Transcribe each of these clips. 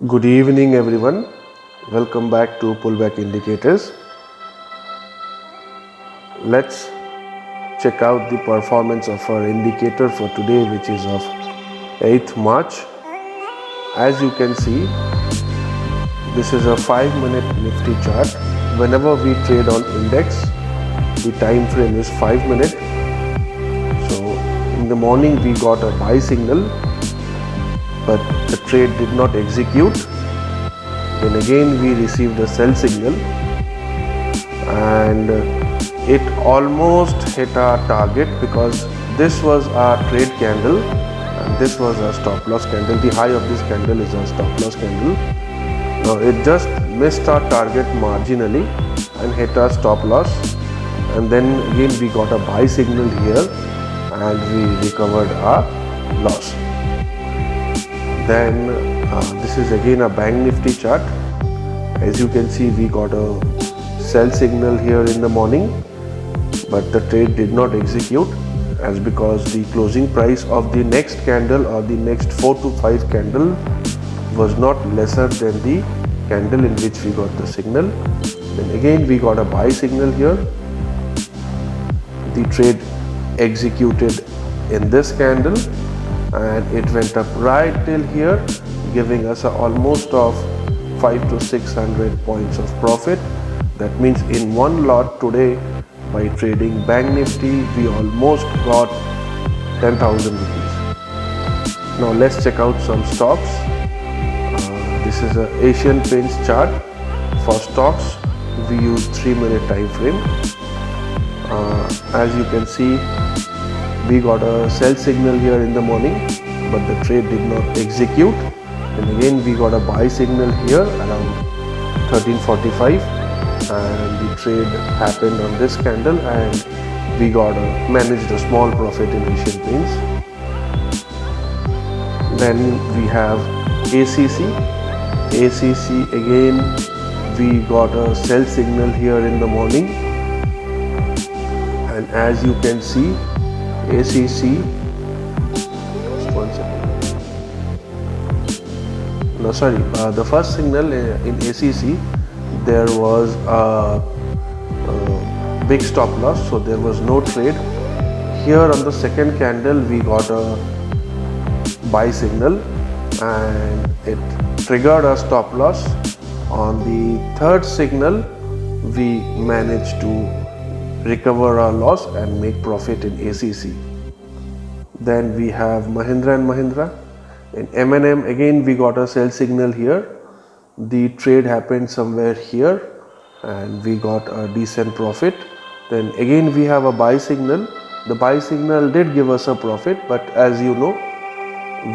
Good evening everyone. Welcome back to Pullback Indicators. Let's check out the performance of our indicator for today, which is of 8th March. As you can see, this is a 5-minute Nifty chart. Whenever we trade on index, the time frame is 5 minutes. So in the morning we got a buy signal, but the trade did not execute. Then again we received a sell signal and it almost hit our target because this was our trade candle and this was a stop loss candle. The high of this candle is a stop loss candle. Now it just missed our target marginally and hit our stop loss, and then again we got a buy signal here and we recovered our loss. Then this is again a bank Nifty chart. As you can see, we got a sell signal here in the morning, but the trade did not execute as because the closing price of the next candle or the next 4 to 5 candle was not lesser than the candle in which we got the signal. Then again we got a buy signal here. The trade executed in this candle and it went up right till here, giving us almost of 500 to 600 points of profit. That means in one lot today, by trading Bank Nifty, we almost got 10,000 rupees. Now let's check out some stocks. This is an Asian Paints chart. For stocks, we use 3-minute time frame. As you can see, we got a sell signal here in the morning, but the trade did not execute. And again we got a buy signal here around 13:45, and the trade happened on this candle and we managed a small profit in Asian Paints. Then we have ACC. ACC again we got a sell signal here in the morning, and as you can see, ACC, the first signal in ACC, there was a big stop loss, so there was no trade. Here on the second candle we got a buy signal and it triggered a stop loss. On the third signal we managed to recover our loss and make profit in ACC. Then we have Mahindra and Mahindra. In M&M again we got a sell signal here. The trade happened somewhere here and we got a decent profit. Then again we have a buy signal. The buy signal did give us a profit, but as you know,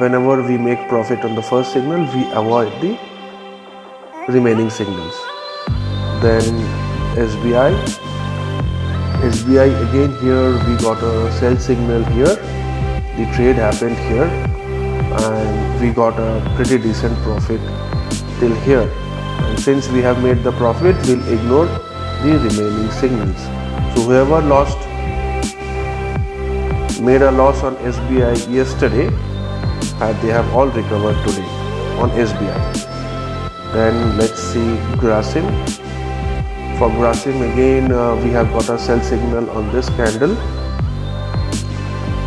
whenever we make profit on the first signal, we avoid the remaining signals. Then SBI again, here we got a sell signal here. The trade happened here and we got a pretty decent profit till here. And since we have made the profit, we'll ignore the remaining signals. So whoever made a loss on SBI yesterday, they have all recovered today on SBI. Then let's see Grasim. For Grasim again we have got a sell signal on this candle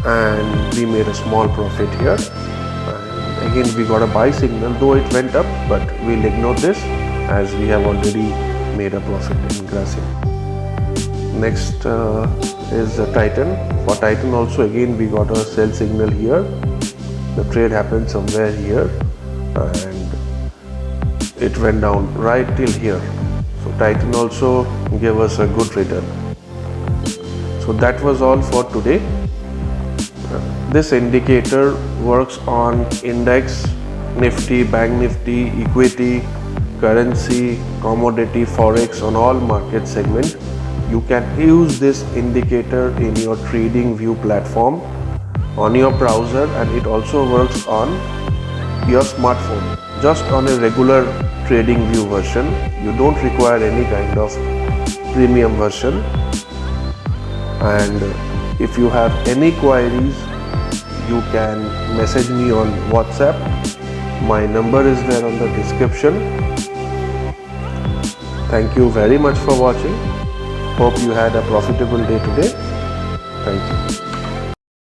and we made a small profit here. And again we got a buy signal, though it went up, but we'll ignore this as we have already made a profit in Grasim. Next is Titan. For Titan also again we got a sell signal here. The trade happened somewhere here and it went down right till here. So Titan also gave us a good return. So that was all for today. This indicator works on index, Nifty, Bank Nifty, equity, currency, commodity, Forex, on all market segment. You can use this indicator in your trading view platform on your browser, and it also works on your smartphone, just on a regular trading view version. You don't require any kind of premium version. And if you have any queries, you can message me on WhatsApp My number is there on the description. Thank you very much for watching. Hope you had a profitable day today. Thank you.